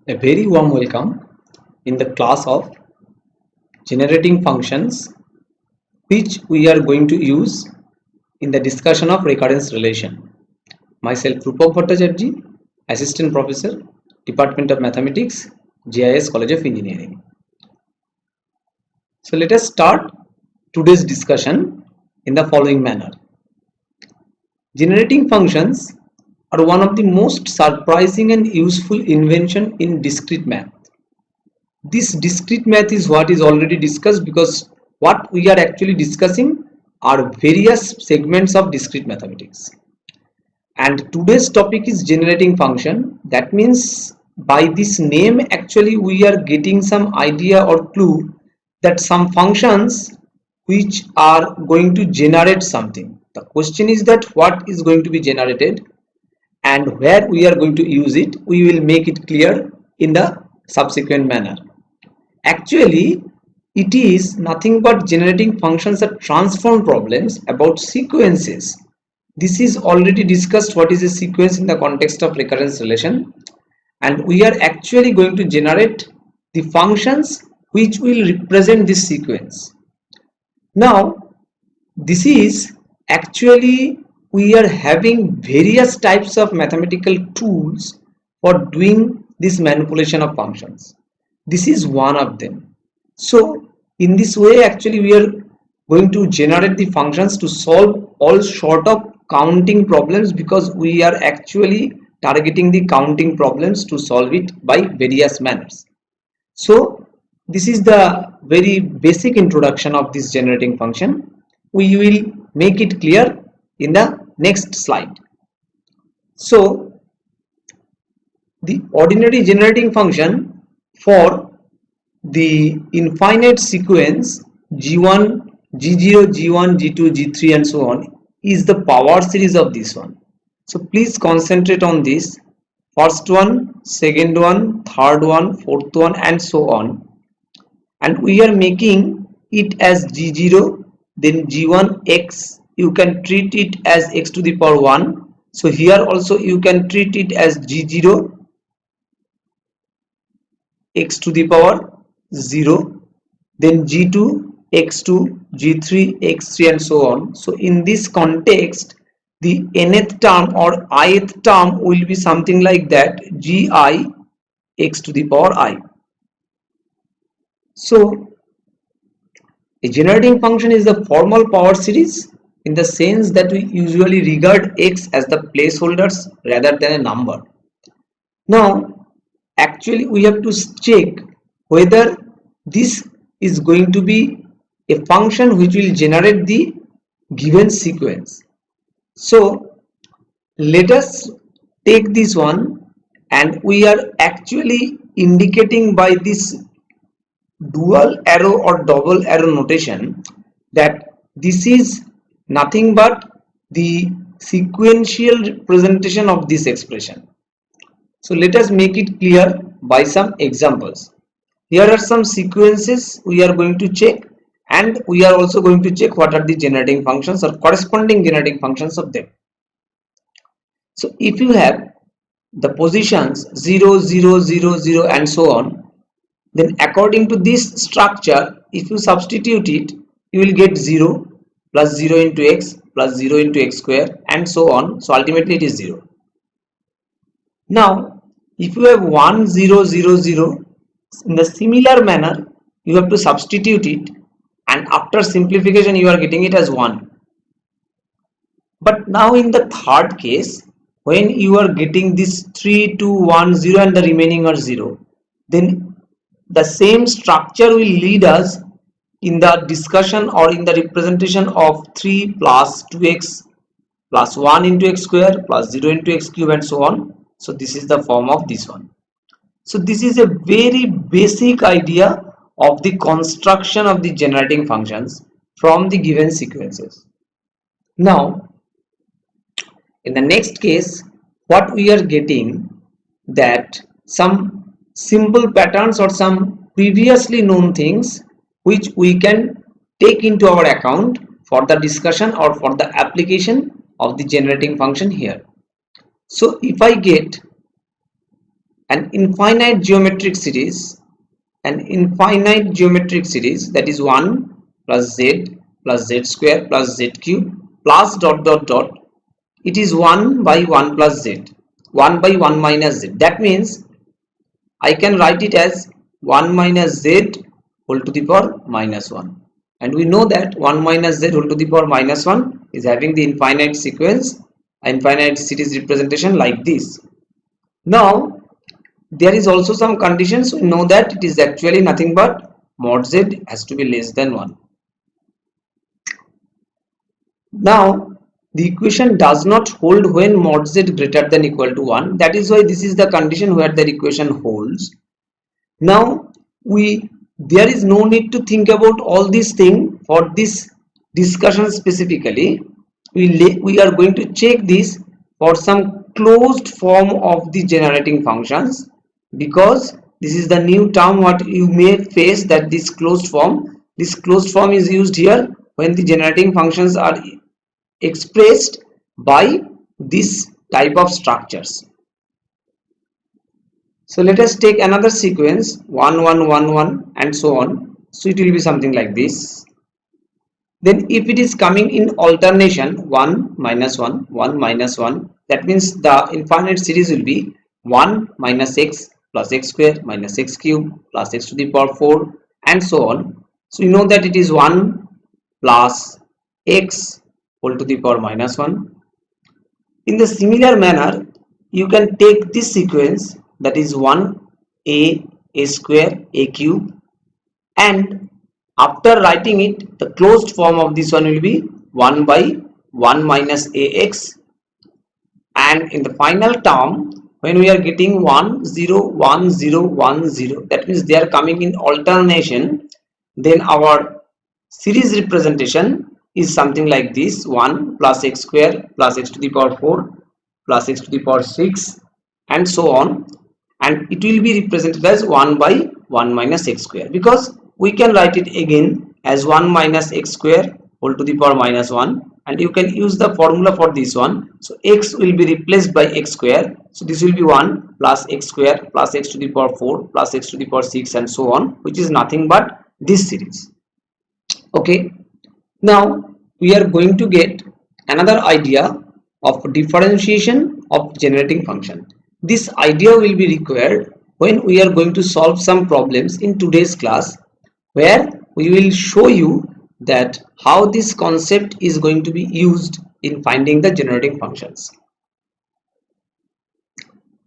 A very warm welcome in the class of generating functions, which we are going to use in the discussion of recurrence relation. Myself Rupak Bhattacharjee, Assistant Professor, Department of Mathematics, GIS College of Engineering. So let us start today's discussion in the following manner. Generating functions are one of the most surprising and useful invention in discrete math. This discrete math is what is already discussed, because what we are actually discussing are various segments of discrete mathematics. And today's topic is generating function. That means by this name actually we are getting some idea or clue that some functions which are going to generate something. The question is that what is going to be generated and where we are going to use it. We will make it clear in the subsequent manner. Actually, it is nothing but generating functions that transform problems about sequences. This is already discussed what is a sequence in the context of recurrence relation, and we are actually going to generate the functions which will represent this sequence. Now, this is actually we are having various types of mathematical tools for doing this manipulation of functions. This is one of them. So in this way actually we are going to generate the functions to solve all sort of counting problems, because we are actually targeting the counting problems to solve it by various manners. So this is the very basic introduction of this generating function. We will make it clear in the next slide. So the ordinary generating function for the infinite sequence G1, G0, G1, G2, G3 and so on is the power series of this one. So please concentrate on this. First one, second one, third one, fourth one and so on. And we are making it as G0, then G1 x, you can treat it as x to the power 1. So here also you can treat it as G0 x to the power 0, then G2 x2, G3 x3 and so on. So in this context the nth term or ith term will be something like that, Gi x to the power I. So a generating function is the formal power series in the sense that we usually regard x as the placeholders rather than a number. Now actually we have to check whether this is going to be a function which will generate the given sequence. So let us take this one, and we are actually indicating by this dual arrow or double arrow notation that this is nothing but the sequential representation of this expression. So let us make it clear by some examples. Here are some sequences we are going to check, and we are also going to check what are the generating functions or corresponding generating functions of them. So if you have the positions 0, 0, 0, 0 and so on, then according to this structure, if you substitute it, you will get 0 plus 0 into x plus 0 into x square and so on. So ultimately it is 0. Now if you have 1, 0, 0, 0, in the similar manner you have to substitute it, and after simplification you are getting it as 1. But now in the third case, when you are getting this 3, 2, 1, 0 and the remaining are 0, then the same structure will lead us in the discussion or in the representation of 3 plus 2x plus 1 into x square plus 0 into x cube and so on. So this is the form of this one. So this is a very basic idea of the construction of the generating functions from the given sequences. Now in the next case, what we are getting that some simple patterns or some previously known things which we can take into our account for the discussion or for the application of the generating function here. So if I get an infinite geometric series, that is 1 plus z square plus z cube plus dot dot dot. It is 1 by 1 plus z, 1 by 1 minus z. That means I can write it as 1 minus z whole to the power minus 1. And we know that 1 minus z whole to the power minus 1 is having the infinite sequence, infinite series representation like this. Now, there is also some conditions. We know that it is actually nothing but mod z has to be less than 1. Now, the equation does not hold when mod z greater than equal to 1. That is why this is the condition where the equation holds. Now, there is no need to think about all these things for this discussion specifically. We are going to check this for some closed form of the generating functions, because this is the new term what you may face, that this closed form is used here when the generating functions are expressed by this type of structures. So let us take another sequence 1 1 1 1 and so on. So it will be something like this. Then if it is coming in alternation 1 minus 1 1 minus 1, that means the infinite series will be 1 minus x plus x square minus x cube plus x to the power 4 and so on. So you know that it is 1 plus x whole to the power minus 1. In the similar manner, you can take this sequence, that is 1 a square a cube, and after writing it, the closed form of this one will be 1 by 1 minus ax, and in the final term when we are getting 1 0 1 0 1 0, that means they are coming in alternation, then our series representation is something like this: 1 plus x square plus x to the power 4 plus x to the power 6 and so on, and it will be represented as 1 by 1 minus x square, because we can write it again as 1 minus x square whole to the power minus 1, and you can use the formula for this one. So x will be replaced by x square, so this will be 1 plus x square plus x to the power 4 plus x to the power 6 and so on, which is nothing but this series. Okay, now we are going to get another idea of differentiation of generating function. This idea will be required when we are going to solve some problems in today's class, where we will show you that how this concept is going to be used in finding the generating functions.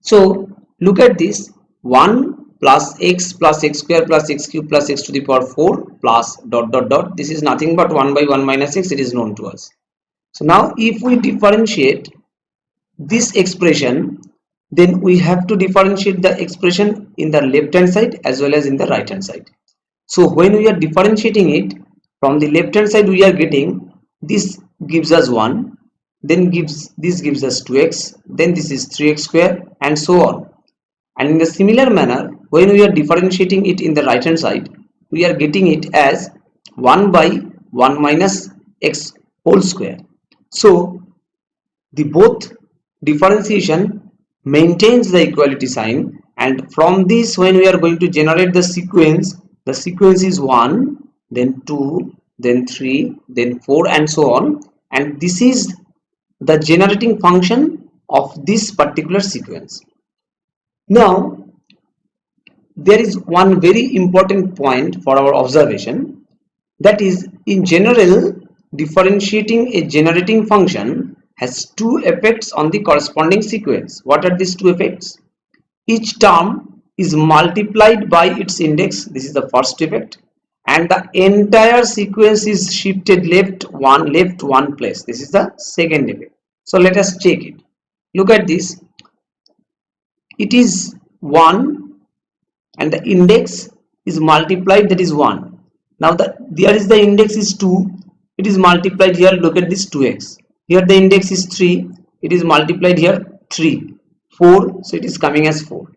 So look at this: 1 plus x square plus x cube plus x to the power 4 plus dot dot dot. This is nothing but 1 by 1 minus x. It is known to us. So now if we differentiate this expression, then we have to differentiate the expression in the left hand side as well as in the right hand side. So when we are differentiating it from the left hand side, we are getting this gives us 1, then this gives us 2x, then this is 3x square and so on. And in the similar manner, when we are differentiating it in the right hand side, we are getting it as 1 by 1 minus x whole square. So the both differentiation maintains the equality sign, and from this when we are going to generate the sequence is 1, then 2, then 3, then 4 and so on, and this is the generating function of this particular sequence. Now there is one very important point for our observation, that is, in general, differentiating a generating function has two effects on the corresponding sequence. What are these two effects? Each term is multiplied by its index. This is the first effect, and the entire sequence is shifted left one place. This is the second effect. So let us check it. Look at this. It is 1 and the index is multiplied, that is 1. Now there is the index is 2, it is multiplied here. Look at this 2x. Here the index is 3, it is multiplied here 3. 4, so it is coming as 4.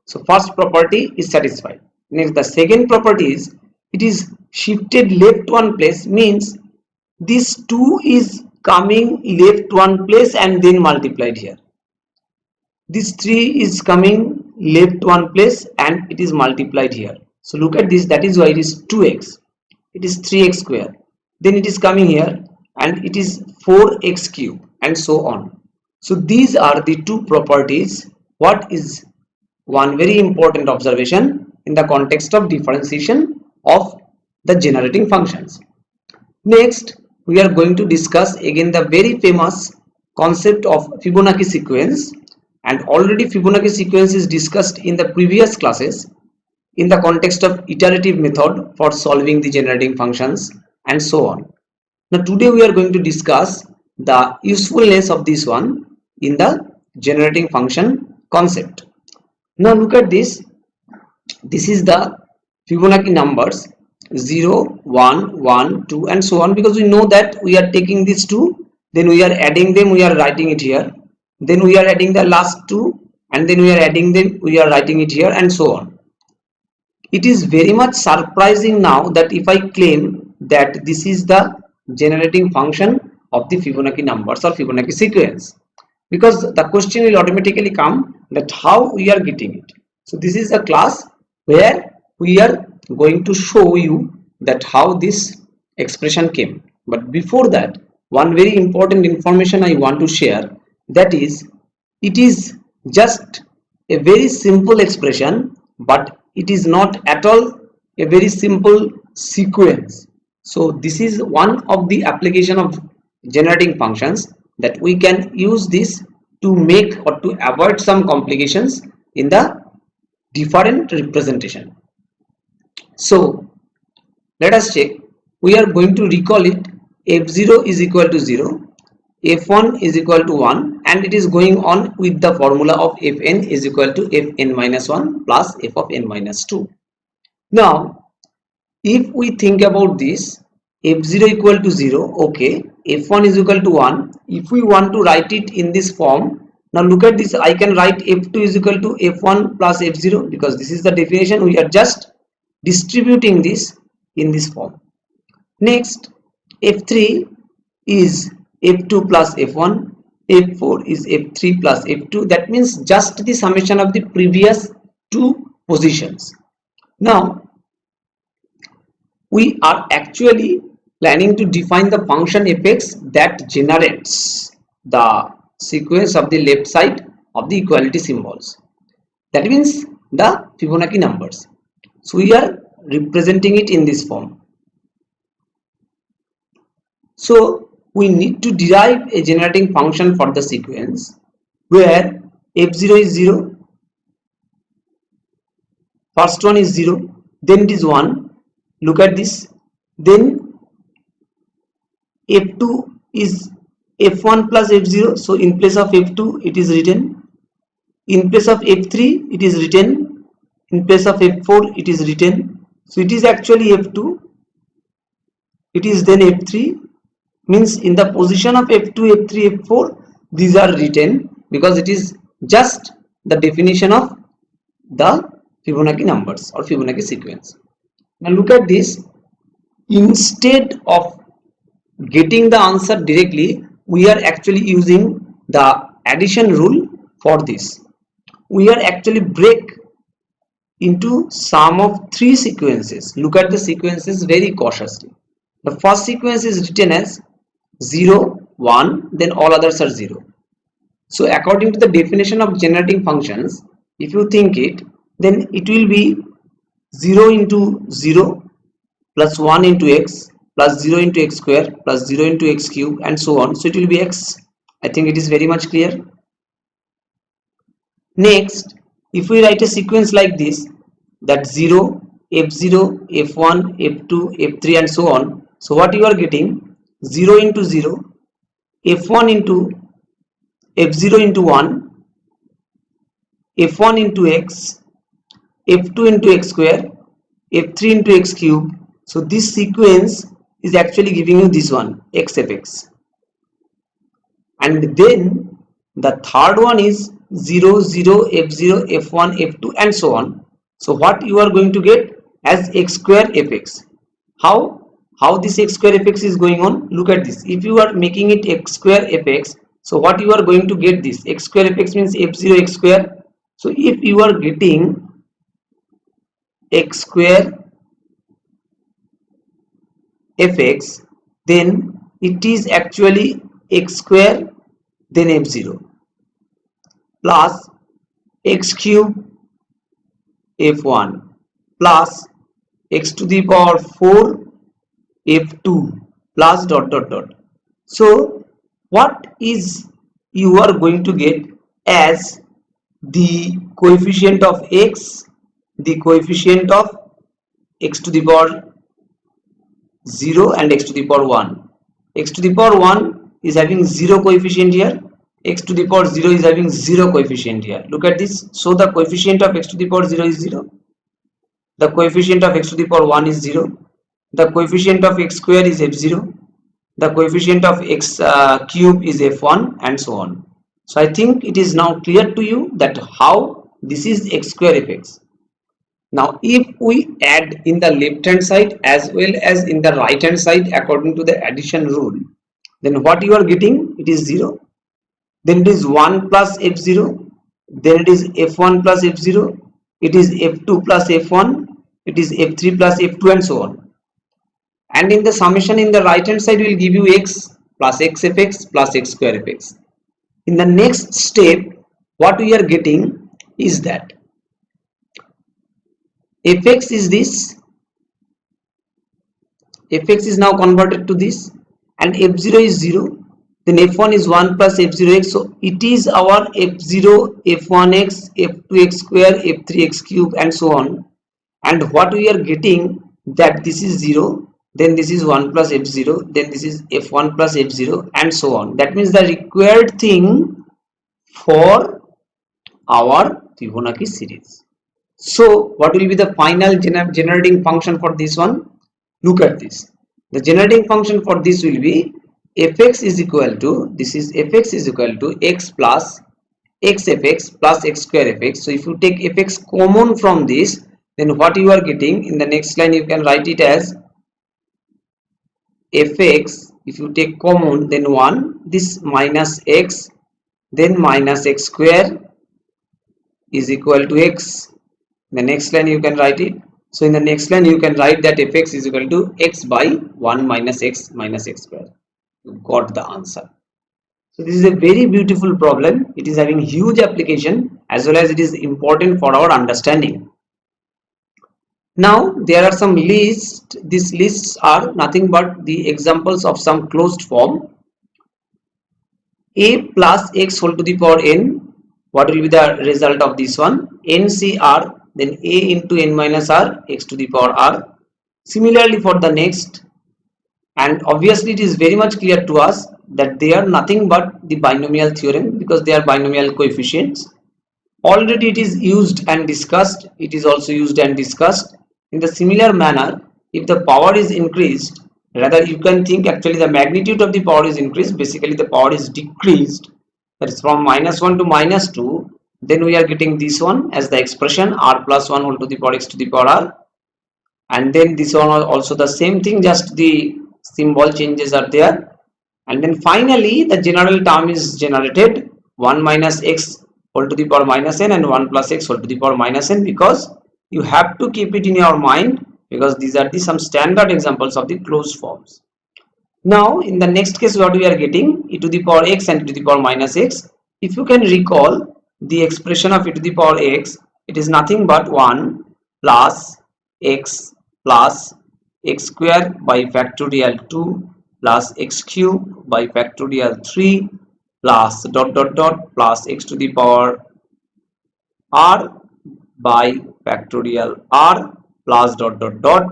So first property is satisfied. Next, the second property is it is shifted left one place, means this 2 is coming left one place and then multiplied here. This 3 is coming left one place and it is multiplied here. So look at this, that is why it is 2x, it is 3x square, then it is coming here and it is 4x cube and so on. So these are the two properties. What is one very important observation in the context of differentiation of the generating functions. Next, we are going to discuss again the very famous concept of Fibonacci sequence, and already Fibonacci sequence is discussed in the previous classes in the context of iterative method for solving the generating functions and so on. Now today we are going to discuss the usefulness of this one in the generating function concept. Now look at this. This is the Fibonacci numbers 0, 1, 1, 2 and so on, because we know that we are taking these two, then we are adding them, we are writing it here, then we are adding the last two and then we are adding them, we are writing it here and so on. It is very much surprising now that if I claim that this is the generating function of the Fibonacci numbers or Fibonacci sequence, because the question will automatically come that how we are getting it. So this is a class where we are going to show you that how this expression came. But before that, one very important information I want to share, that is, it is just a very simple expression, but it is not at all a very simple sequence. So this is one of the application of generating functions, that we can use this to make or to avoid some complications in the different representation. So let us check. We are going to recall it. F0 is equal to 0, F1 is equal to 1, and it is going on with the formula of Fn is equal to Fn minus 1 plus F of n minus 2. Now if we think about this, F0 equal to 0, okay, F1 is equal to 1. If we want to write it in this form, now look at this, I can write F2 is equal to F1 plus F0, because this is the definition. We are just distributing this in this form. Next, F3 is F2 plus F1, F4 is F3 plus F2. That means just the summation of the previous two positions. Now we are actually planning to define the function fx that generates the sequence of the left side of the equality symbols. That means the Fibonacci numbers. So we are representing it in this form. So we need to derive a generating function for the sequence where f0 is 0, first one is 0, then it is 1. Look at this. Then f2 is f1 plus f0. So in place of f2 it is written, in place of f3 it is written, in place of f4 it is written. So it is actually f2, it is then f3, means in the position of f2, f3, f4 these are written, because it is just the definition of the Fibonacci numbers or Fibonacci sequence. Now look at this. Instead of getting the answer directly, we are actually using the addition rule for this. We are actually break into sum of three sequences. Look at the sequences very cautiously. The first sequence is written as 0, 1, then all others are 0. So according to the definition of generating functions, if you think it, then it will be 0 into 0 plus 1 into x plus 0 into x square plus 0 into x cube and so on. So it will be x. I think it is very much clear. Next, if we write a sequence like this, that 0, f0, f1, f2, f3 and so on. So what you are getting, 0 into 0, f1 into f0 into 1, f1 into x, f2 into x square, f3 into x cube. So this sequence is actually giving you this one, x fx. And then the third one is 0, 0, f0, f1, f2 and so on. So what you are going to get as x square fx. How this x square fx is going on? Look at this. If you are making it x square fx, so what you are going to get, this x square fx means f0 x square So if you are getting x square fx, then it is actually x square then f0 plus x cube f1 plus x to the power 4 f2 plus dot dot dot. So what is you are going to get as the coefficient of x, the coefficient of x to the power 0 and x to the power 1. X to the power 1 is having 0 coefficient here, x to the power 0 is having 0 coefficient here. Look at this. So the coefficient of x to the power 0 is 0, the coefficient of x to the power 1 is 0, the coefficient of x square is f0, the coefficient of x cube is f1, and so on. So I think it is now clear to you that how this is x square fx. Now if we add in the left hand side as well as in the right hand side according to the addition rule, then what you are getting, it is 0, then it is 1 plus f0, then it is f1 plus f0, it is f2 plus f1, it is f3 plus f2, and so on. And in the summation in the right hand side will give you x plus x fx plus x square fx. In the next step, what we are getting is that fx is this, fx is now converted to this, and f0 is 0, then f1 is 1 plus f0x. So it is our f0 f1x f2x square f3x cube and so on. And what we are getting, that this is 0, then this is 1 plus f0, then this is f1 plus f0, and so on. That means the required thing for our Fibonacci series. So what will be the final generating function for this one? Look at this. The generating function for this will be fx is equal to, this is fx is equal to x plus x fx plus x square fx. So if you take fx common from this, then what you are getting in the next line, you can write it as fx, if you take common, then 1, this minus x, then minus x square is equal to x. In the next line you can write it. So in the next line you can write that fx is equal to x by 1 minus x square. You got the answer. So this is a very beautiful problem. It is having huge application as well as it is important for our understanding. Now there are some lists. These lists are nothing but the examples of some closed form. A plus x whole to the power n. What will be the result of this one? NCR, then a into n minus r x to the power r. Similarly for the next, and obviously it is very much clear to us that they are nothing but the binomial theorem because they are binomial coefficients. Already it is used and discussed. It is also used and discussed. In the similar manner, if the power is increased, rather you can think actually the magnitude of the power is increased, basically the power is decreased, that is from -1 to -2, then we are getting this one as the expression r plus 1 whole to the power x to the power r, and then this one also the same thing, just the symbol changes are there, and then finally the general term is generated 1 minus x whole to the power minus n and 1 plus x whole to the power minus n, because you have to keep it in your mind because these are some standard examples of the closed forms. Now in the next case what we are getting e to the power x and e to the power minus x. If you can recall the expression of e to the power x, it is nothing but 1 plus x square by factorial 2 plus x cube by factorial 3 plus dot dot dot plus x to the power r by factorial r plus dot dot dot.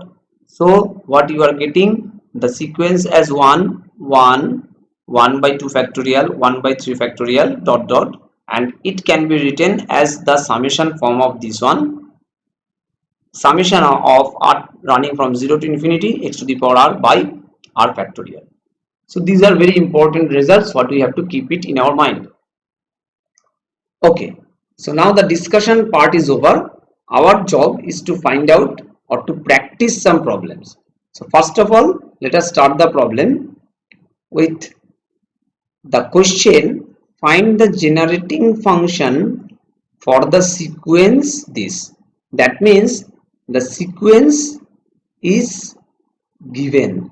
So what you are getting, the sequence as 1 1 1 by 2 factorial 1 by 3 factorial dot dot, and it can be written as the summation form of this one, summation of r running from 0 to infinity x to the power r by r factorial. So these are very important results, what we have to keep it in our mind. Okay, so now the discussion part is over. Our job is to find out or to practice some problems. So first of all, let us start the problem with the question: find the generating function for the sequence this. That means the sequence is given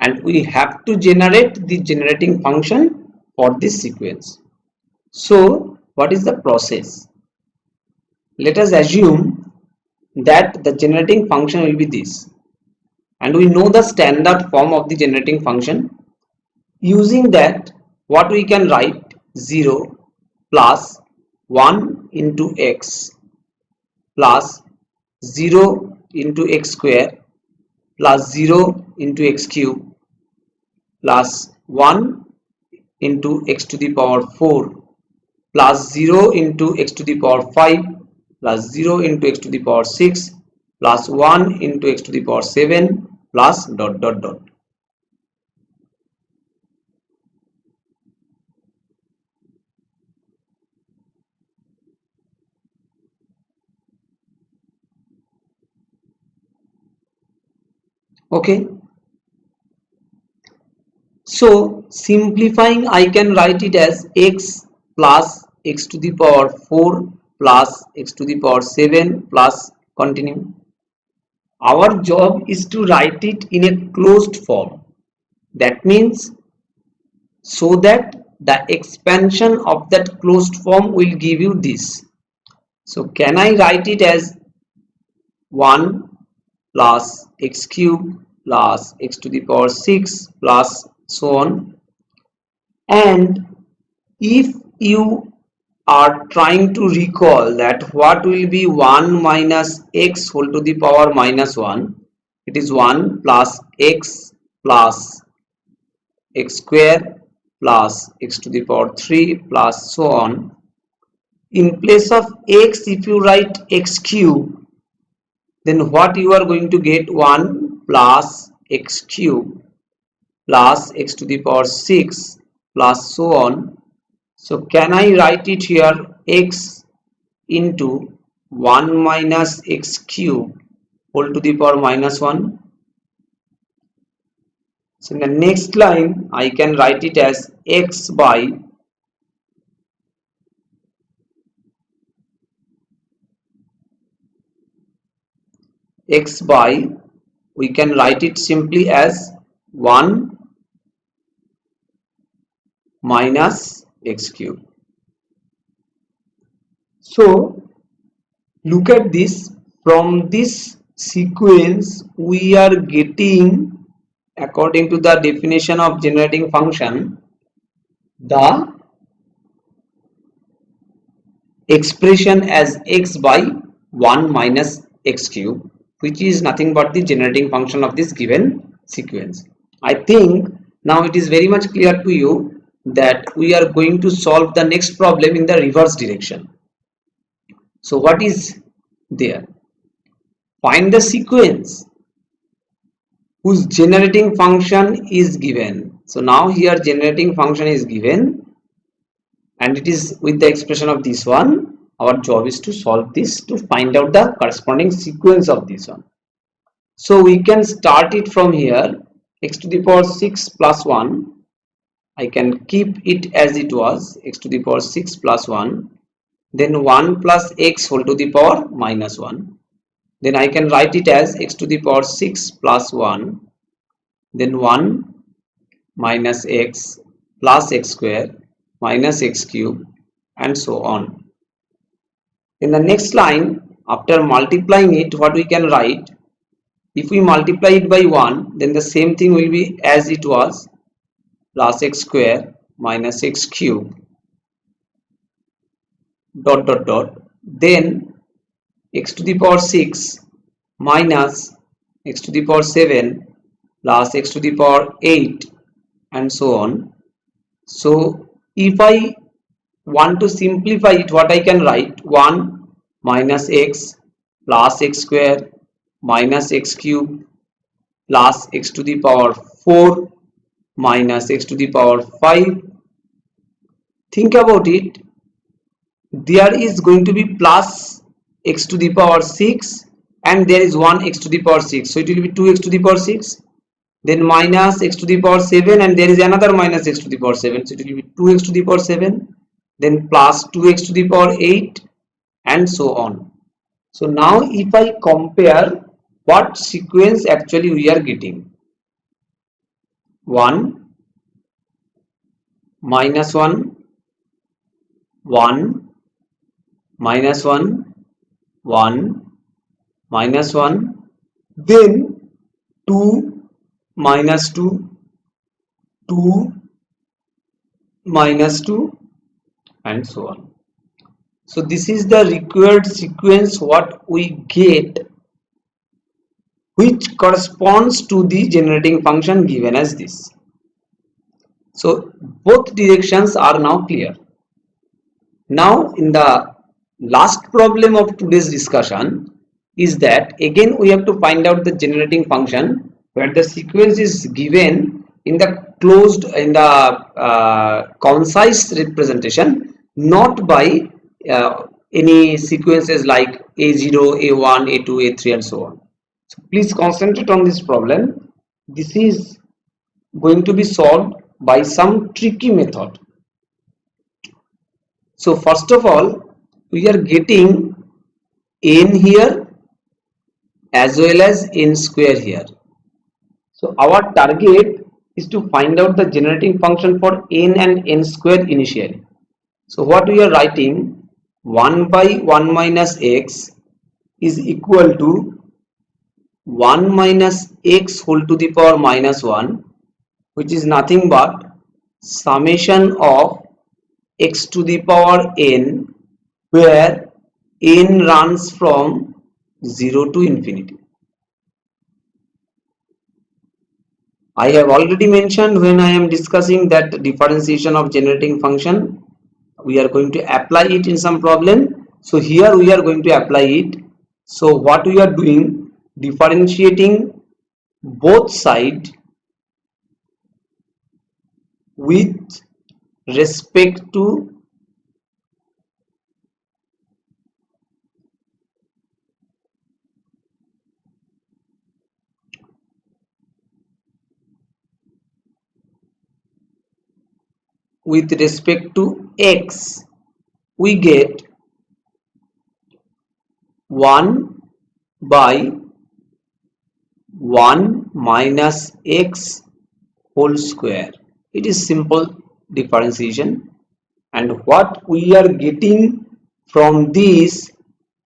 and we have to generate the generating function for this sequence. So what is the process? Let us assume that the generating function will be this, and we know the standard form of the generating function. Using that, what we can write, 0 plus 1 into x plus 0 into x square plus 0 into x cube plus 1 into x to the power 4 plus 0 into x to the power 5 plus 0 into x to the power 6 plus 1 into x to the power 7 plus dot dot dot. Okay, so simplifying, I can write it as x plus x to the power 4 plus x to the power 7 plus continue. Our job is to write it in a closed form. That means so that the expansion of that closed form will give you this. So can I write it as 1 plus x cube plus x to the power 6 plus so on. And if you are trying to recall that what will be 1 minus x whole to the power minus 1, it is 1 plus x square plus x to the power 3 plus so on. In place of x, if you write x cube, then what you are going to get, 1 plus x cube plus x to the power 6 plus so on. So can I write it here, x into 1 minus x cube whole to the power minus 1. So in the next line I can write it as x by we can write it simply as 1 minus x cube. So look at this, from this sequence we are getting, according to the definition of generating function, the expression as x by 1 minus x cube, which is nothing but the generating function of this given sequence. I think now it is very much clear to you that we are going to solve the next problem in the reverse direction. So what is there? Find the sequence whose generating function is given. So now here generating function is given and it is with the expression of this one. Our job is to solve this to find out the corresponding sequence of this one. So we can start it from here, x to the power 6 plus 1. I can keep it as it was, x to the power 6 plus 1. Then 1 plus x whole to the power minus 1. Then I can write it as x to the power 6 plus 1. Then 1 minus x plus x square minus x cube and so on. In the next line, after multiplying it, what we can write, if we multiply it by 1, then the same thing will be as it was, plus x square minus x cube dot dot dot. Then x to the power 6 minus x to the power 7 plus x to the power 8 and so on. So if I want to simplify it, what I can write, 1 minus x plus x square minus x cube plus x to the power 4 minus x to the power 5. Think about it, there is going to be plus x to the power 6 and there is 1 x to the power 6, so it will be 2 x to the power 6, then minus x to the power 7 and there is another minus x to the power 7, so it will be 2 x to the power 7, then plus 2x to the power 8, and so on. So now if I compare what sequence actually we are getting, 1 minus 1, 1 minus 1, 1 minus 1, then 2 minus 2, 2 minus 2, and so on. So this is the required sequence what we get, which corresponds to the generating function given as this. So both directions are now clear. Now in the last problem of today's discussion is that again we have to find out the generating function where the sequence is given in the concise representation, not by any sequences like a0, a1, a2, a3, and so on. So please concentrate on this problem. This is going to be solved by some tricky method. So first of all, we are getting n here as well as n square here. So our target is to find out the generating function for n and n square initially. So what we are writing, 1 by 1 minus x is equal to 1 minus x whole to the power minus 1, which is nothing but summation of x to the power n, where n runs from 0 to infinity. I have already mentioned when I am discussing that differentiation of generating function, we are going to apply it in some problem. So here we are going to apply it. So what we are doing, differentiating both sides with respect to x, we get 1 by 1 minus x whole square. It is simple differentiation, and what we are getting from this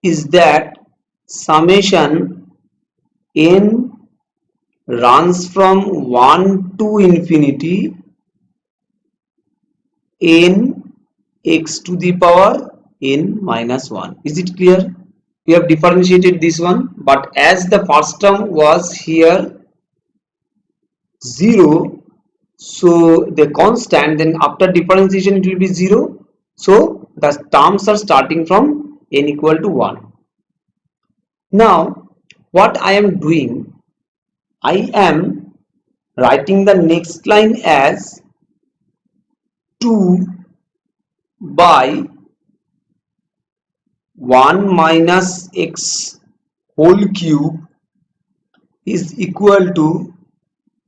is that summation n runs from 1 to infinity n x to the power n minus 1. Is it clear? We have differentiated this one, but as the first term was here 0, so the constant, then after differentiation it will be 0. So the terms are starting from n equal to 1. Now what I am doing, I am writing the next line as 2 by 1 minus x whole cube is equal to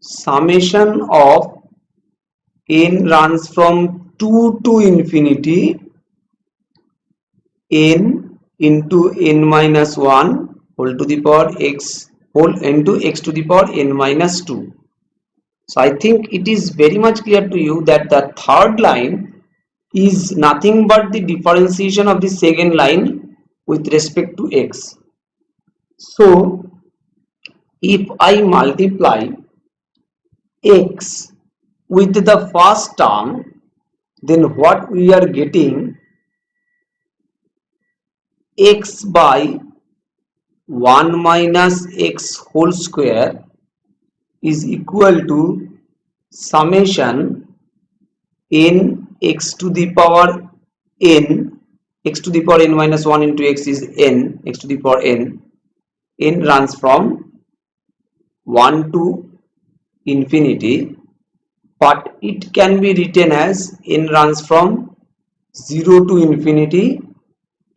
summation of n runs from 2 to infinity n into n minus 1 whole to the power x whole into x to the power n minus 2. So I think it is very much clear to you that the third line is nothing but the differentiation of the second line with respect to x. So if I multiply x with the first term, then what we are getting, x by 1 minus x whole square is equal to summation n x to the power n, x to the power n minus 1 into x is n, x to the power n runs from 1 to infinity, but it can be written as n runs from 0 to infinity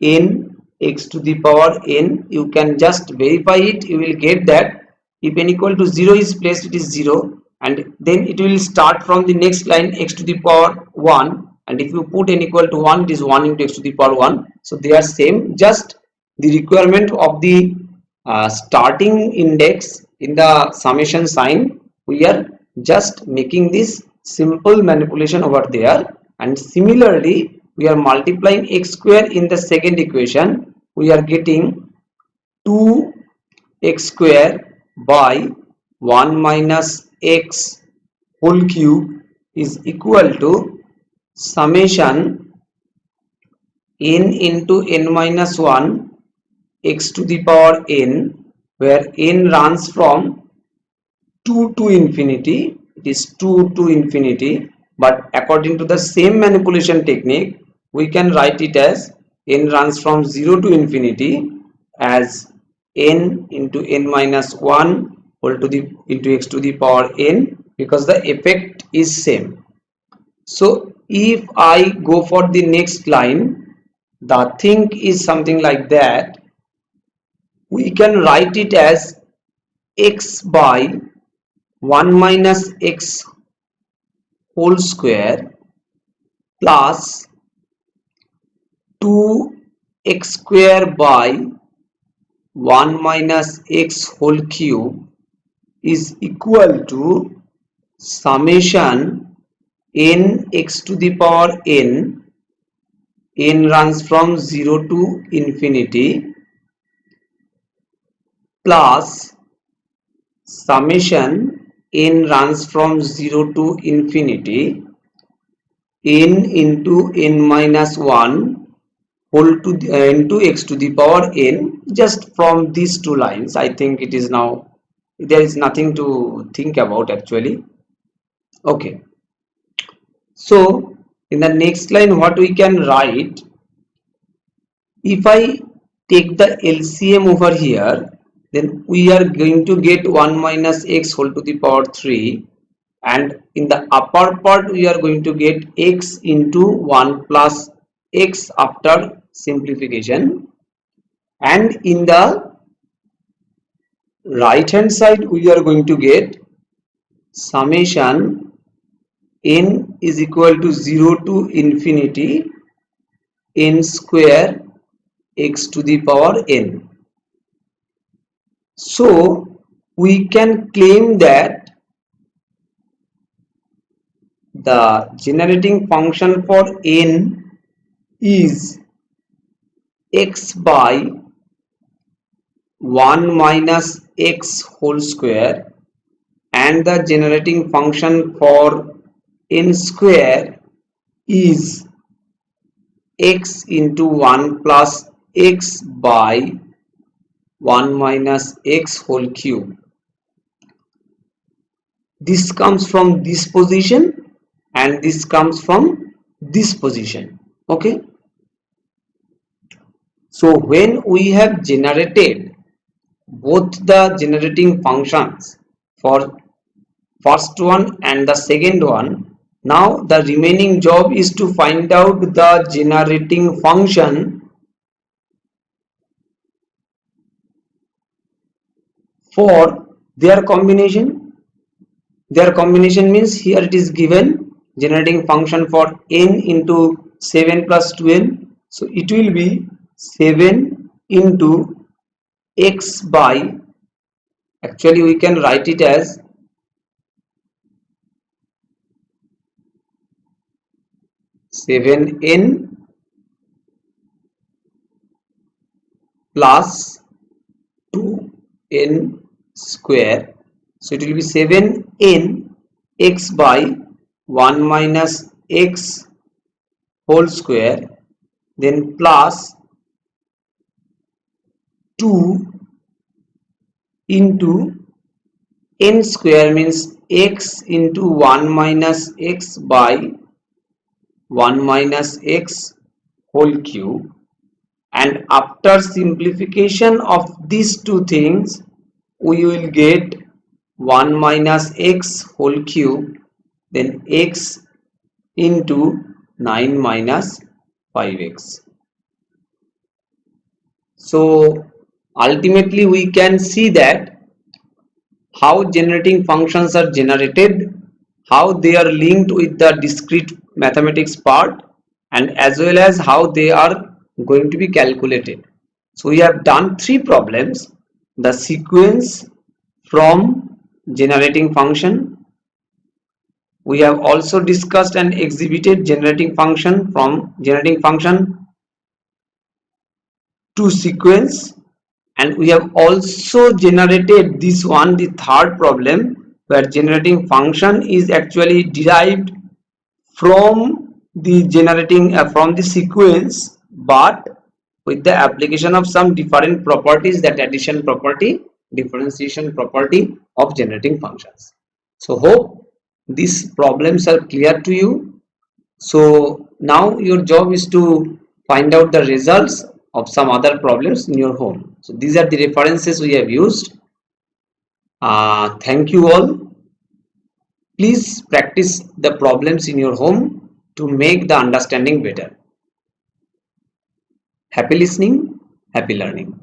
n x to the power n. You can just verify it, you will get that if n equal to 0 is placed, it is 0, and then it will start from the next line x to the power 1, and if you put n equal to 1, it is 1 into x to the power 1. So they are same, just the requirement of the starting index in the summation sign, we are just making this simple manipulation over there, and similarly we are multiplying x square in the second equation. We are getting 2x square by 1 minus x whole cube is equal to summation n into n minus 1 x to the power n, where n runs from 2 to infinity. It is 2 to infinity, but according to the same manipulation technique, we can write it as n runs from 0 to infinity as n into n minus 1 whole to the into x to the power n, because the effect is same. So if I go for the next line, the thing is something like that. We can write it as x by 1 minus x whole square plus 2x square by 1 minus x whole cube is equal to summation n x to the power n, n runs from 0 to infinity, plus summation n runs from 0 to infinity n into n minus 1 whole to the, into x to the power n. Just from these two lines, I think it is now, there is nothing to think about actually. Okay, so in the next line what we can write, if I take the LCM over here, then we are going to get 1 minus x whole to the power 3, and in the upper part we are going to get x into 1 plus x after simplification, and in the right hand side we are going to get summation n is equal to 0 to infinity n square x to the power n. So we can claim that the generating function for n is x by 1 minus x whole square, and the generating function for n square is x into 1 plus x by 1 minus x whole cube. This comes from this position and this comes from this position. Okay, so when we have generated both the generating functions for first one and the second one, now the remaining job is to find out the generating function for their combination. Their combination means here it is given generating function for n into 7 plus 2n, so it will be 7 into x by, actually we can write it as 7n plus 2n square, so it will be 7n x by 1 minus x whole square, then plus 2 into n square means x into 1 minus x by 1 minus x whole cube, and after simplification of these two things we will get 1 minus x whole cube, then x into 9 minus 5x. So ultimately we can see that how generating functions are generated, how they are linked with the discrete mathematics part and as well as how they are going to be calculated. So we have done three problems: the sequence from generating function. We have also discussed and exhibited generating function from generating function to sequence, and we have also generated this one, the third problem, where generating function is actually derived from the generating from the sequence, but with the application of some different properties, that addition property, differentiation property of generating functions. So hope these problems are clear to you. So now your job is to find out the results of some other problems in your home. So these are the references we have used. Thank you all. Please practice the problems in your home to make the understanding better. Happy listening, happy learning.